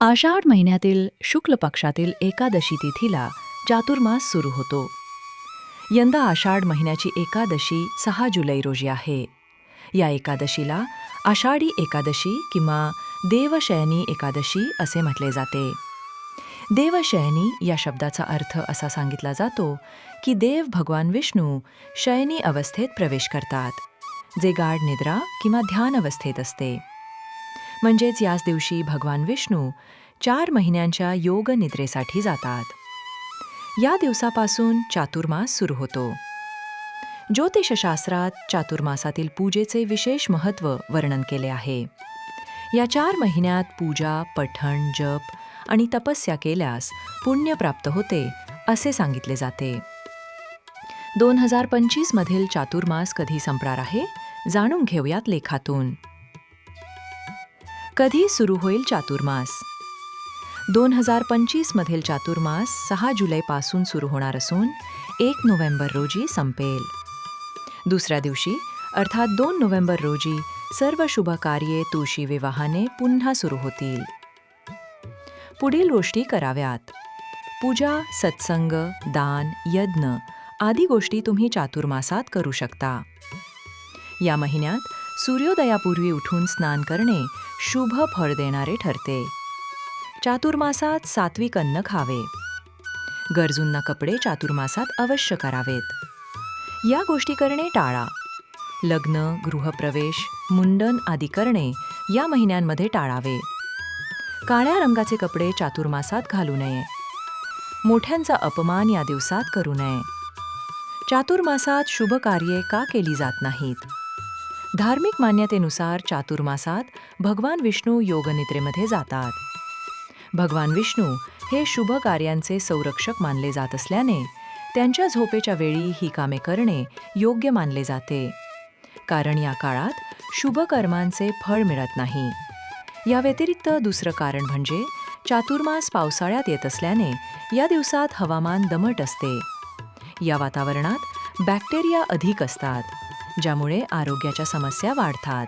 आषाढ महिन्यातील शुक्ल पक्षातील एकादशी तिथीला चातुर्मास सुरू होतो. यंदा आषाढ महिन्याची एकादशी 6 जुलै रोजी आहे. या एकादशीला आषाढी एकादशी किंवा देवशयनी एकादशी असे म्हटले जाते. देवशयनी या शब्दाचा अर्थ असा सांगितला जातो की देव भगवान विष्णू शयनी अवस्थेत प्रवेश करतात, जे गाढ निद्रा किंवा ध्यान अवस्थेत असते. म्हणजेच याच दिवशी भगवान विष्णू 4 महिन्यांच्या योग निद्रेसाठी जातात. या दिवसापासून चातुर्मास सुरू होतो. ज्योतिषशास्त्रात चातुर्मासातील पूजेचे विशेष महत्त्व वर्णन केले आहे. या 4 महिन्यात पूजा, पठण, जप आणि तपस्या केल्यास पुण्य प्राप्त होते असे सांगितले जाते. 2025 मधील चातुर्मास कधी संपणार आहे, जाणून घेऊयात लेखातून. कधी सुरू होईल चातुर्मास? 2025 मधील चातुर्मास 6 जुलैपासून सुरू होणार असून 1 नोव्हेंबर रोजी संपेल. दुसऱ्या दिवशी अर्थात 2 नोव्हेंबर रोजी सर्व शुभ कार्ये तुळशी विवाहाने पुन्हा सुरू होतील. पुढील गोष्टी कराव्यात. पूजा, सत्संग, दान, यज्ञ आदी गोष्टी तुम्ही चातुर्मासात करू शकता. या महिन्यात सूर्योदयापूर्वी उठून स्नान करणे शुभ फळ देणारे ठरते. चातुर्मासात सात्विक अन्न खावे. गरजूंना कपडे चातुर्मासात अवश्य करावेत. या गोष्टी करणे टाळा. लग्न, गृहप्रवेश, मुंडन आदी करणे या महिन्यांमध्ये टाळावे. काळ्या रंगाचे कपडे चातुर्मासात घालू नये. मोठ्यांचा अपमान या दिवसात करू नये. चातुर्मासात शुभ कार्ये का केली जात नाहीत? धार्मिक मान्यतेनुसार चातुर्मासात भगवान विष्णू योगनिद्रेमध्ये जातात. भगवान विष्णू हे शुभ कार्यांचे संरक्षक मानले जात असल्याने त्यांच्या झोपेच्या वेळी ही कामे करणे योग्य मानले जाते, कारण या काळात शुभ कर्मांचे फळ मिळत नाही. या व्यतिरिक्त दुसरं कारण म्हणजे चातुर्मास पावसाळ्यात येत असल्याने या दिवसात हवामान दमट असते. या वातावरणात बॅक्टेरिया अधिक असतात, ज्यामुळे आरोग्याच्या समस्या वाढतात.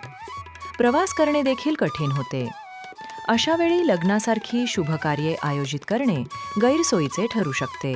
प्रवास करणे देखील कठीण होते. अशा वेळी लग्नासारखी शुभ कार्ये आयोजित करणे गैरसोयीचे ठरू शकते.